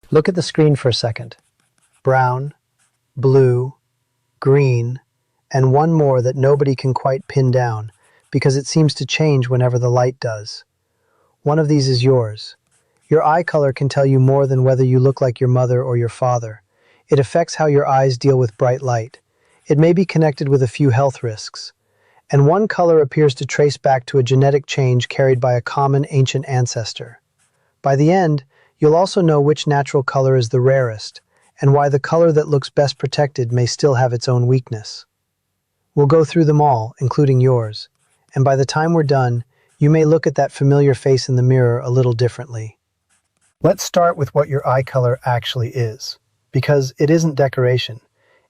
Look at the screen for a second. Brown, blue, green, and one more that nobody can quite pin down because it seems to change whenever the light does. One of these is yours. Your eye color can tell you more than whether you look like your mother or your father. It affects how your eyes deal with bright light. It may be connected with a few health risks. And one color appears to trace back to a genetic change carried by a common ancient ancestor. By the end, you'll also know which natural color is the rarest, and why the color that looks best protected may still have its own weakness. We'll go through them all, including yours, and by the time we're done, you may look at that familiar face in the mirror a little differently. Let's start with what your eye color actually is, because it isn't decoration.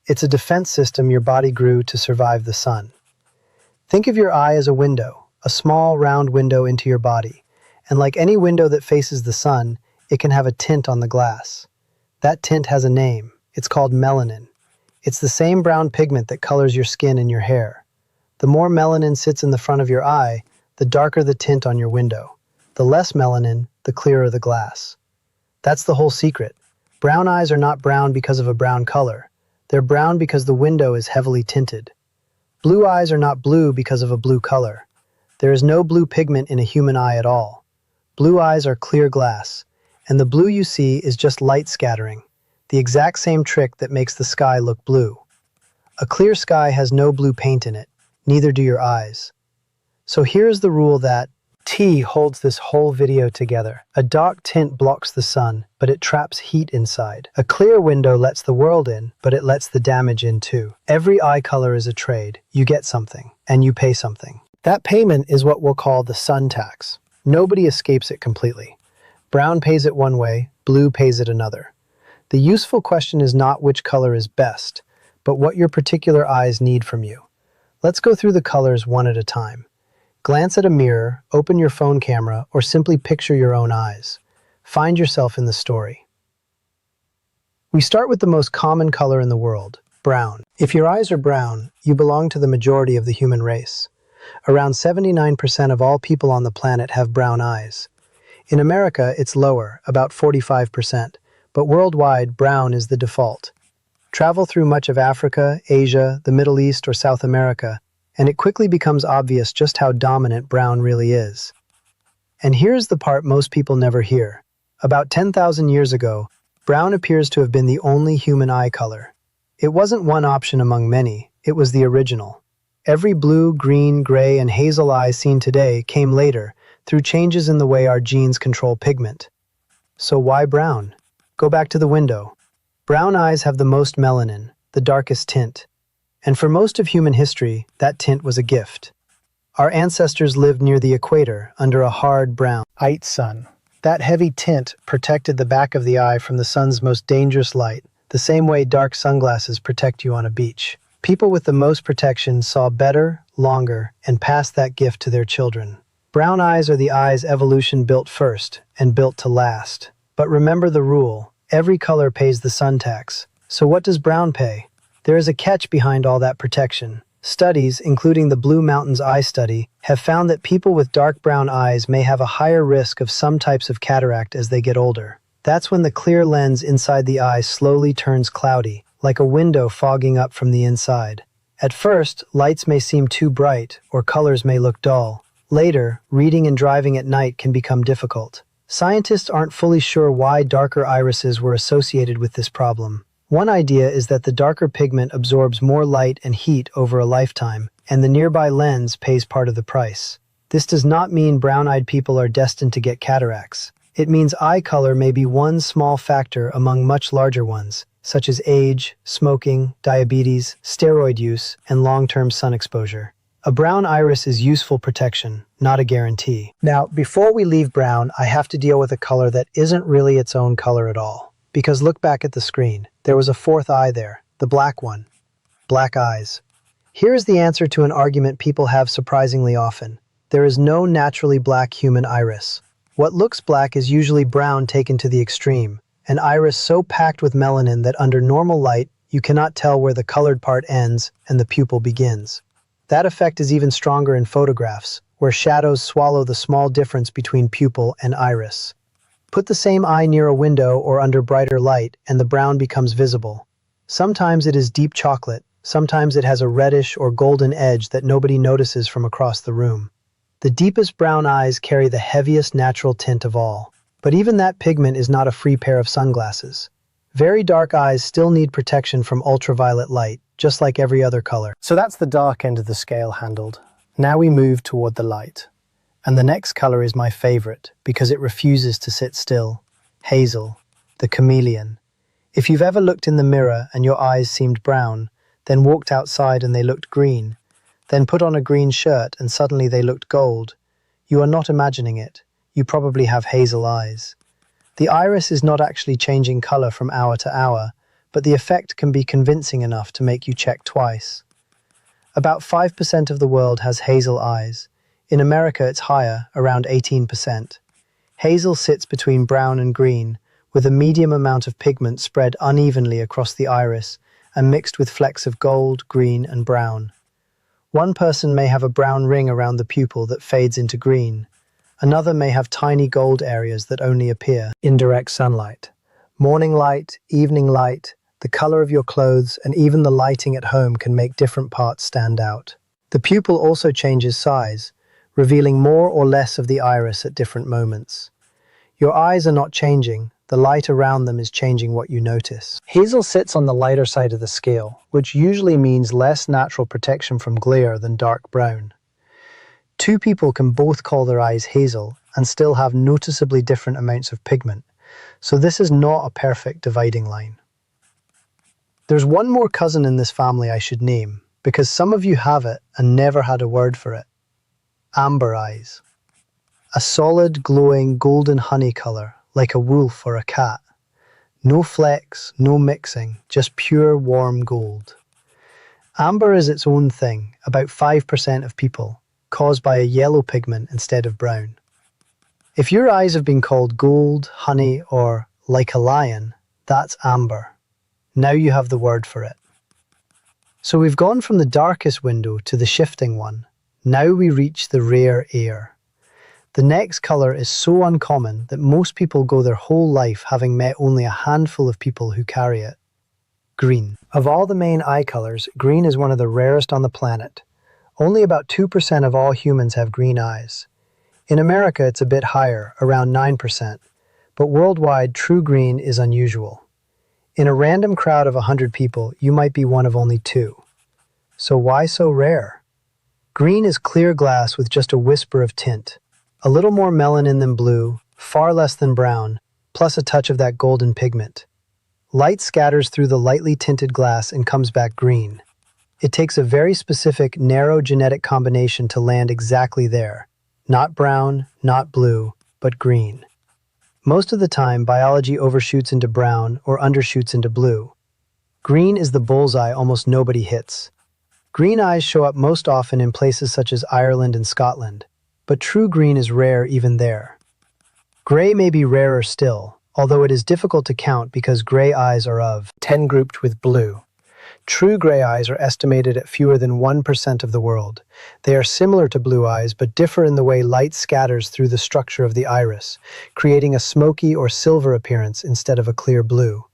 It's a defense system your body grew to survive the sun. Think of your eye as a window, a small round window into your body, and like any window that faces the sun, it can have a tint on the glass. That tint has a name. It's called melanin. It's the same brown pigment that colors your skin and your hair. The more melanin sits in the front of your eye, the darker the tint on your window. The less melanin, the clearer the glass. That's the whole secret. Brown eyes are not brown because of a brown color. They're brown because the window is heavily tinted. Blue eyes are not blue because of a blue color. There is no blue pigment in a human eye at all. Blue eyes are clear glass, and the blue you see is just light scattering, the exact same trick that makes the sky look blue. A clear sky has no blue paint in it, neither do your eyes. So here's the rule that T holds this whole video together. A dark tint blocks the sun, but it traps heat inside. A clear window lets the world in, but it lets the damage in too. Every eye color is a trade. You get something, and you pay something. That payment is what we'll call the sun tax. Nobody escapes it completely. Brown pays it one way, blue pays it another. The useful question is not which color is best, but what your particular eyes need from you. Let's go through the colors one at a time. Glance at a mirror, open your phone camera, or simply picture your own eyes. Find yourself in the story. We start with the most common color in the world, brown. If your eyes are brown, you belong to the majority of the human race. Around 79% of all people on the planet have brown eyes. In America, it's lower, about 45%, but worldwide, brown is the default. Travel through much of Africa, Asia, the Middle East, or South America, and it quickly becomes obvious just how dominant brown really is. And here's the part most people never hear. About 10,000 years ago, brown appears to have been the only human eye color. It wasn't one option among many, it was the original. Every blue, green, gray, and hazel eye seen today came later, through changes in the way our genes control pigment. So why brown? Go back to the window. Brown eyes have the most melanin, the darkest tint. And for most of human history, that tint was a gift. Our ancestors lived near the equator, under a hard brown, white sun. That heavy tint protected the back of the eye from the sun's most dangerous light, the same way dark sunglasses protect you on a beach. People with the most protection saw better, longer, and passed that gift to their children. Brown eyes are the eyes evolution built first, and built to last. But remember the rule, every color pays the sun tax. So what does brown pay? There is a catch behind all that protection. Studies, including the Blue Mountains Eye Study, have found that people with dark brown eyes may have a higher risk of some types of cataract as they get older. That's when the clear lens inside the eye slowly turns cloudy, like a window fogging up from the inside. At first, lights may seem too bright, or colors may look dull. Later, reading and driving at night can become difficult. Scientists aren't fully sure why darker irises were associated with this problem. One idea is that the darker pigment absorbs more light and heat over a lifetime, and the nearby lens pays part of the price. This does not mean brown-eyed people are destined to get cataracts. It means eye color may be one small factor among much larger ones, such as age, smoking, diabetes, steroid use, and long-term sun exposure. A brown iris is useful protection, not a guarantee. Now, before we leave brown, I have to deal with a color that isn't really its own color at all. Because look back at the screen. There was a fourth eye there, the black one. Black eyes. Here's the answer to an argument people have surprisingly often. There is no naturally black human iris. What looks black is usually brown taken to the extreme, an iris so packed with melanin that under normal light, you cannot tell where the colored part ends and the pupil begins. That effect is even stronger in photographs, where shadows swallow the small difference between pupil and iris. Put the same eye near a window or under brighter light, and the brown becomes visible. Sometimes it is deep chocolate, sometimes it has a reddish or golden edge that nobody notices from across the room. The deepest brown eyes carry the heaviest natural tint of all. But even that pigment is not a free pair of sunglasses. Very dark eyes still need protection from ultraviolet light, just like every other color. So that's the dark end of the scale handled. Now we move toward the light. And the next color is my favorite, because it refuses to sit still. Hazel, the chameleon. If you've ever looked in the mirror and your eyes seemed brown, then walked outside and they looked green, then put on a green shirt and suddenly they looked gold, you are not imagining it. You probably have hazel eyes. The iris is not actually changing color from hour to hour, but the effect can be convincing enough to make you check twice. About 5% of the world has hazel eyes. In America, it's higher, around 18%. Hazel sits between brown and green, with a medium amount of pigment spread unevenly across the iris and mixed with flecks of gold, green, and brown. One person may have a brown ring around the pupil that fades into green. Another may have tiny gold areas that only appear in direct sunlight. Morning light, evening light, the color of your clothes, and even the lighting at home can make different parts stand out. The pupil also changes size, revealing more or less of the iris at different moments. Your eyes are not changing, the light around them is changing what you notice. Hazel sits on the lighter side of the scale, which usually means less natural protection from glare than dark brown. Two people can both call their eyes hazel and still have noticeably different amounts of pigment, so this is not a perfect dividing line. There's one more cousin in this family I should name, because some of you have it and never had a word for it. Amber eyes. A solid, glowing, golden honey color, like a wolf or a cat. No flecks, no mixing, just pure, warm gold. Amber is its own thing, about 5% of people, caused by a yellow pigment instead of brown. If your eyes have been called gold, honey, or like a lion, that's amber. Now you have the word for it. So we've gone from the darkest window to the shifting one. Now we reach the rare air. The next color is so uncommon that most people go their whole life having met only a handful of people who carry it. Green. Of all the main eye colors, green is one of the rarest on the planet. Only about 2% of all humans have green eyes. In America, it's a bit higher, around 9%, but worldwide, true green is unusual. In a random crowd of 100 people, you might be one of only 2. So why so rare? Green is clear glass with just a whisper of tint. A little more melanin than blue, far less than brown, plus a touch of that golden pigment. Light scatters through the lightly tinted glass and comes back green. It takes a very specific, narrow genetic combination to land exactly there. Not brown, not blue, but green. Most of the time, biology overshoots into brown or undershoots into blue. Green is the bullseye almost nobody hits. Green eyes show up most often in places such as Ireland and Scotland, but true green is rare even there. Gray may be rarer still, although it is difficult to count because gray eyes are of 10 grouped with blue. True gray eyes are estimated at fewer than 1% of the world. They are similar to blue eyes, but differ in the way light scatters through the structure of the iris, creating a smoky or silver appearance instead of a clear blue.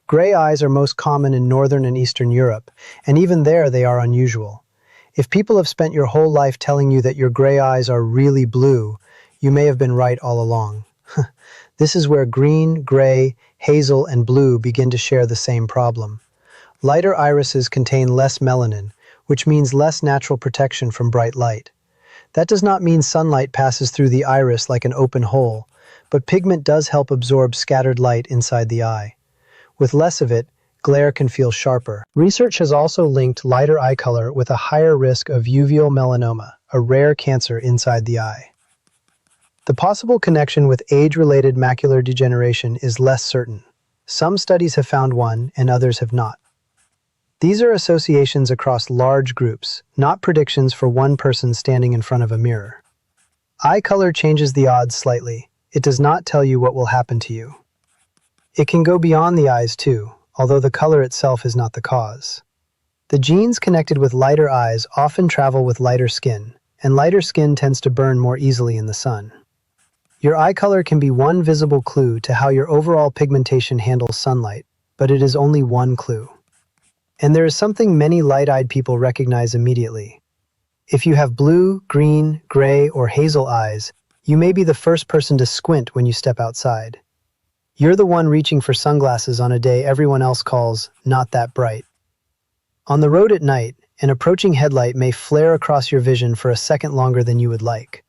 Gray eyes are most common in Northern and Eastern Europe, and even there they are unusual. If people have spent your whole life telling you that your gray eyes are really blue, you may have been right all along. This is where green, gray, hazel, and blue begin to share the same problem. Lighter irises contain less melanin, which means less natural protection from bright light. That does not mean sunlight passes through the iris like an open hole, but pigment does help absorb scattered light inside the eye. With less of it, glare can feel sharper. Research has also linked lighter eye color with a higher risk of uveal melanoma, a rare cancer inside the eye. The possible connection with age-related macular degeneration is less certain. Some studies have found one, and others have not. These are associations across large groups, not predictions for one person standing in front of a mirror. Eye color changes the odds slightly. It does not tell you what will happen to you. It can go beyond the eyes too, although the color itself is not the cause. The genes connected with lighter eyes often travel with lighter skin, and lighter skin tends to burn more easily in the sun. Your eye color can be one visible clue to how your overall pigmentation handles sunlight, but it is only one clue. And there is something many light-eyed people recognize immediately. If you have blue, green, gray, or hazel eyes, you may be the first person to squint when you step outside. You're the one reaching for sunglasses on a day everyone else calls not that bright. On the road at night, an approaching headlight may flare across your vision for a second longer than you would like.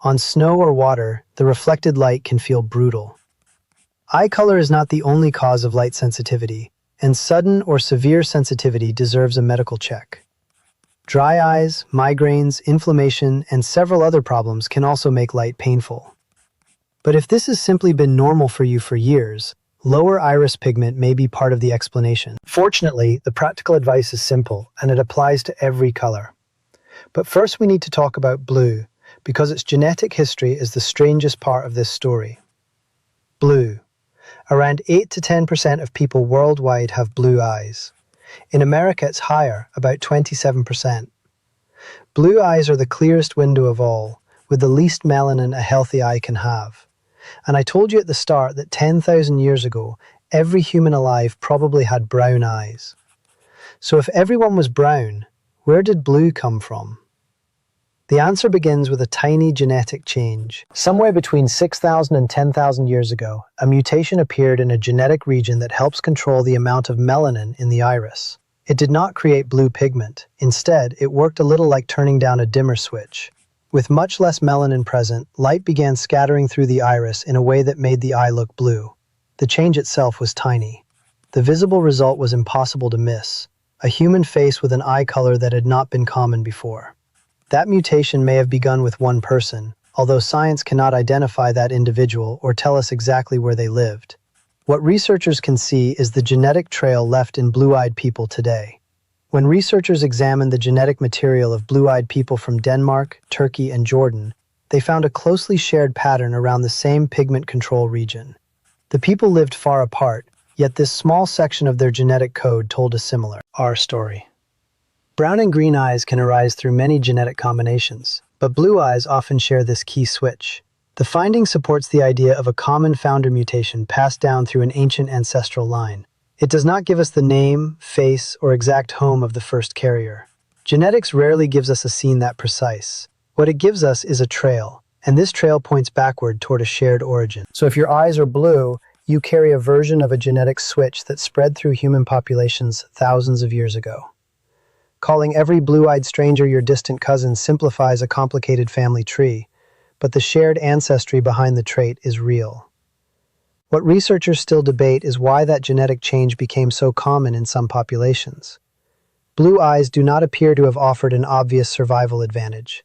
On snow or water, the reflected light can feel brutal. Eye color is not the only cause of light sensitivity, and sudden or severe sensitivity deserves a medical check. Dry eyes, migraines, inflammation, and several other problems can also make light painful. But if this has simply been normal for you for years, lower iris pigment may be part of the explanation. Fortunately, the practical advice is simple, and it applies to every color. But first we need to talk about blue, because its genetic history is the strangest part of this story. Blue. Around 8 to 10% of people worldwide have blue eyes. In America, it's higher, about 27%. Blue eyes are the clearest window of all, with the least melanin a healthy eye can have. And I told you at the start that 10,000 years ago, every human alive probably had brown eyes. So if everyone was brown, where did blue come from? The answer begins with a tiny genetic change. Somewhere between 6,000 and 10,000 years ago, a mutation appeared in a genetic region that helps control the amount of melanin in the iris. It did not create blue pigment. Instead, it worked a little like turning down a dimmer switch. With much less melanin present, light began scattering through the iris in a way that made the eye look blue. The change itself was tiny. The visible result was impossible to miss: a human face with an eye color that had not been common before. That mutation may have begun with one person, although science cannot identify that individual or tell us exactly where they lived. What researchers can see is the genetic trail left in blue-eyed people today. When researchers examined the genetic material of blue-eyed people from Denmark, Turkey, and Jordan, they found a closely shared pattern around the same pigment control region. The people lived far apart, yet this small section of their genetic code told a similar story. Brown and green eyes can arise through many genetic combinations, but blue eyes often share this key switch. The finding supports the idea of a common founder mutation passed down through an ancient ancestral line. It does not give us the name, face, or exact home of the first carrier. Genetics rarely gives us a scene that precise. What it gives us is a trail, and this trail points backward toward a shared origin. So if your eyes are blue, you carry a version of a genetic switch that spread through human populations thousands of years ago. Calling every blue-eyed stranger your distant cousin simplifies a complicated family tree, but the shared ancestry behind the trait is real. What researchers still debate is why that genetic change became so common in some populations. Blue eyes do not appear to have offered an obvious survival advantage.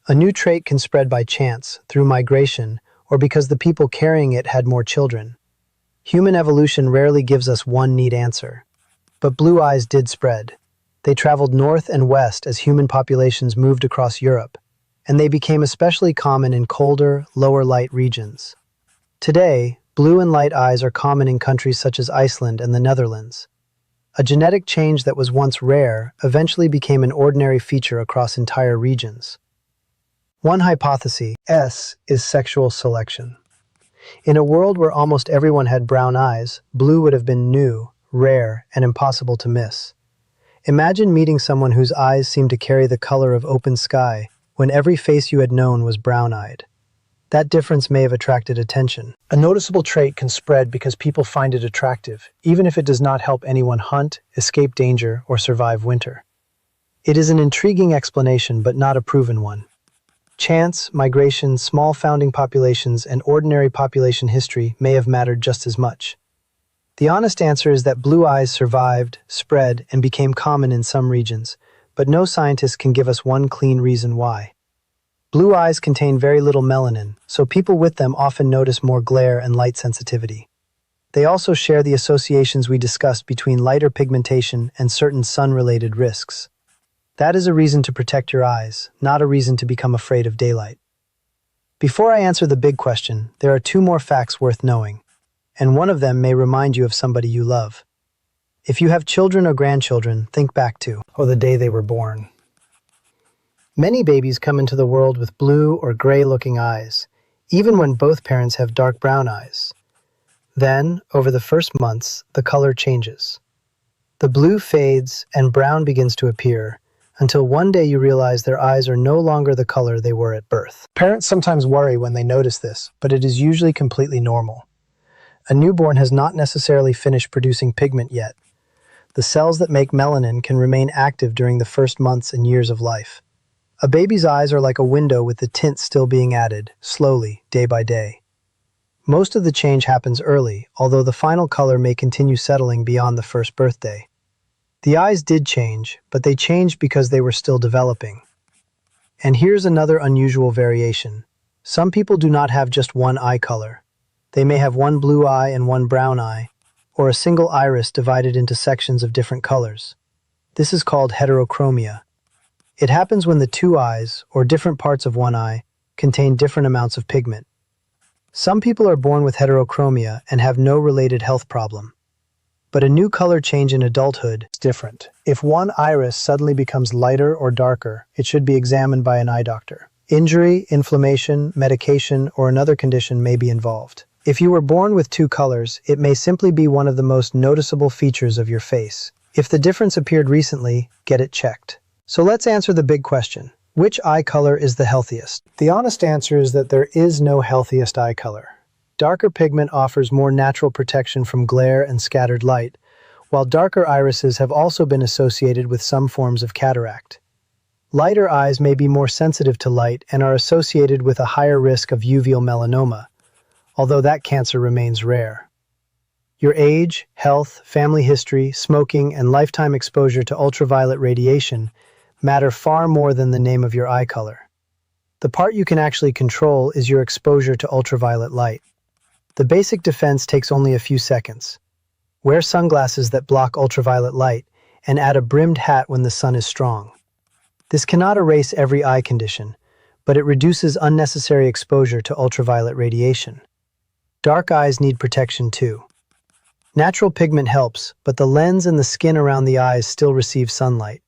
A new trait can spread by chance, through migration, or because the people carrying it had more children. Human evolution rarely gives us one neat answer. But blue eyes did spread. They traveled north and west as human populations moved across Europe, and they became especially common in colder, lower light regions. Today, blue and light eyes are common in countries such as Iceland and the Netherlands. A genetic change that was once rare eventually became an ordinary feature across entire regions. One hypothesis is sexual selection. In a world where almost everyone had brown eyes, blue would have been new, rare, and impossible to miss. Imagine meeting someone whose eyes seemed to carry the color of open sky when every face you had known was brown-eyed. That difference may have attracted attention. A noticeable trait can spread because people find it attractive, even if it does not help anyone hunt, escape danger, or survive winter. It is an intriguing explanation, but not a proven one. Chance, migration, small founding populations, and ordinary population history may have mattered just as much. The honest answer is that blue eyes survived, spread, and became common in some regions, but no scientist can give us one clean reason why. Blue eyes contain very little melanin, so people with them often notice more glare and light sensitivity. They also share the associations we discussed between lighter pigmentation and certain sun-related risks. That is a reason to protect your eyes, not a reason to become afraid of daylight. Before I answer the big question, there are two more facts worth knowing, and one of them may remind you of somebody you love. If you have children or grandchildren, think back to the day they were born. Many babies come into the world with blue or gray-looking eyes. even when both parents have dark brown eyes. Then, over the first months, the color changes. The blue fades and brown begins to appear, until one day you realize their eyes are no longer the color they were at birth. Parents sometimes worry when they notice this, but it is usually completely normal. A newborn has not necessarily finished producing pigment yet. The cells that make melanin can remain active during the first months and years of life. A baby's eyes are like a window with the tint still being added, slowly, day by day. Most of the change happens early, although the final color may continue settling beyond the first birthday. The eyes did change, but they changed because they were still developing. And here's another unusual variation. Some people do not have just one eye color. They may have one blue eye and one brown eye, or a single iris divided into sections of different colors. This is called heterochromia. It happens when the two eyes, or different parts of one eye, contain different amounts of pigment. Some people are born with heterochromia and have no related health problem. But a new color change in adulthood is different. If one iris suddenly becomes lighter or darker, it should be examined by an eye doctor. Injury, inflammation, medication, or another condition may be involved. If you were born with two colors, it may simply be one of the most noticeable features of your face. If the difference appeared recently, get it checked. So let's answer the big question. Which eye color is the healthiest? The honest answer is that there is no healthiest eye color. Darker pigment offers more natural protection from glare and scattered light, while darker irises have also been associated with some forms of cataract. Lighter eyes may be more sensitive to light and are associated with a higher risk of uveal melanoma, although that cancer remains rare. Your age, health, family history, smoking, and lifetime exposure to ultraviolet radiation matter far more than the name of your eye color. The part you can actually control is your exposure to ultraviolet light. The basic defense takes only a few seconds. Wear sunglasses that block ultraviolet light and add a brimmed hat when the sun is strong. This cannot erase every eye condition, but it reduces unnecessary exposure to ultraviolet radiation. Dark eyes need protection too. Natural pigment helps, but the lens and the skin around the eyes still receive sunlight.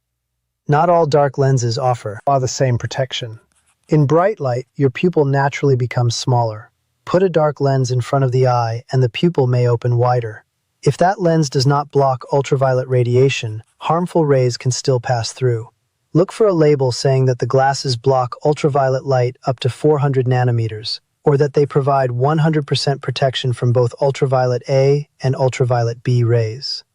Not all dark lenses offer the same protection. In bright light, your pupil naturally becomes smaller. Put a dark lens in front of the eye and the pupil may open wider. If that lens does not block ultraviolet radiation, harmful rays can still pass through. Look for a label saying that the glasses block ultraviolet light up to 400 nanometers, or that they provide 100% protection from both ultraviolet A and ultraviolet B rays.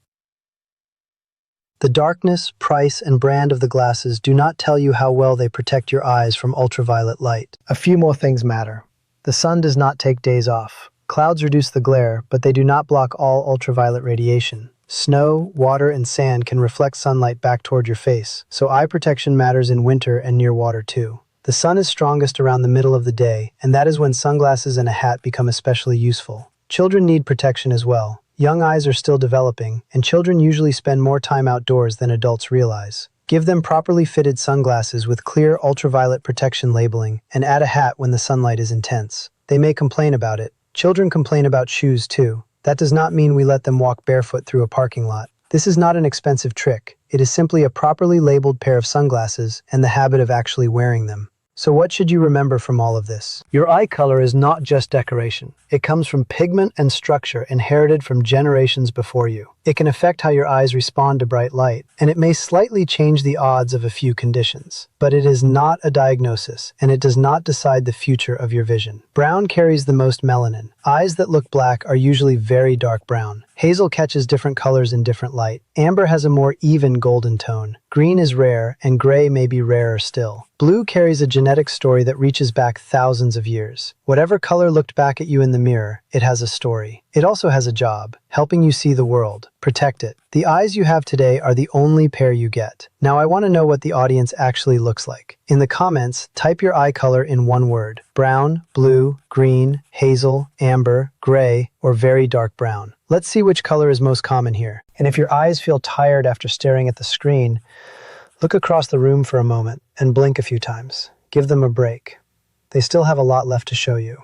The darkness, price, and brand of the glasses do not tell you how well they protect your eyes from ultraviolet light. A few more things matter. The sun does not take days off. Clouds reduce the glare, but they do not block all ultraviolet radiation. Snow, water, and sand can reflect sunlight back toward your face, so eye protection matters in winter and near water too. The sun is strongest around the middle of the day, and that is when sunglasses and a hat become especially useful. Children need protection as well. Young eyes are still developing, and children usually spend more time outdoors than adults realize. Give them properly fitted sunglasses with clear ultraviolet protection labeling, and add a hat when the sunlight is intense. They may complain about it. Children complain about shoes too. That does not mean we let them walk barefoot through a parking lot. This is not an expensive trick. It is simply a properly labeled pair of sunglasses and the habit of actually wearing them. So what should you remember from all of this? Your eye color is not just decoration. It comes from pigment and structure inherited from generations before you. It can affect how your eyes respond to bright light, and it may slightly change the odds of a few conditions. But it is not a diagnosis, and it does not decide the future of your vision. Brown carries the most melanin. Eyes that look black are usually very dark brown. Hazel catches different colors in different light. Amber has a more even golden tone. Green is rare, and gray may be rarer still. Blue carries a genetic story that reaches back thousands of years. Whatever color looked back at you in the mirror, it has a story. It also has a job, helping you see the world. Protect it. The eyes you have today are the only pair you get. Now I want to know what the audience actually looks like. In the comments, type your eye color in one word. Brown, blue, green, hazel, amber, gray, or very dark brown. Let's see which color is most common here. And if your eyes feel tired after staring at the screen, look across the room for a moment and blink a few times. Give them a break. They still have a lot left to show you.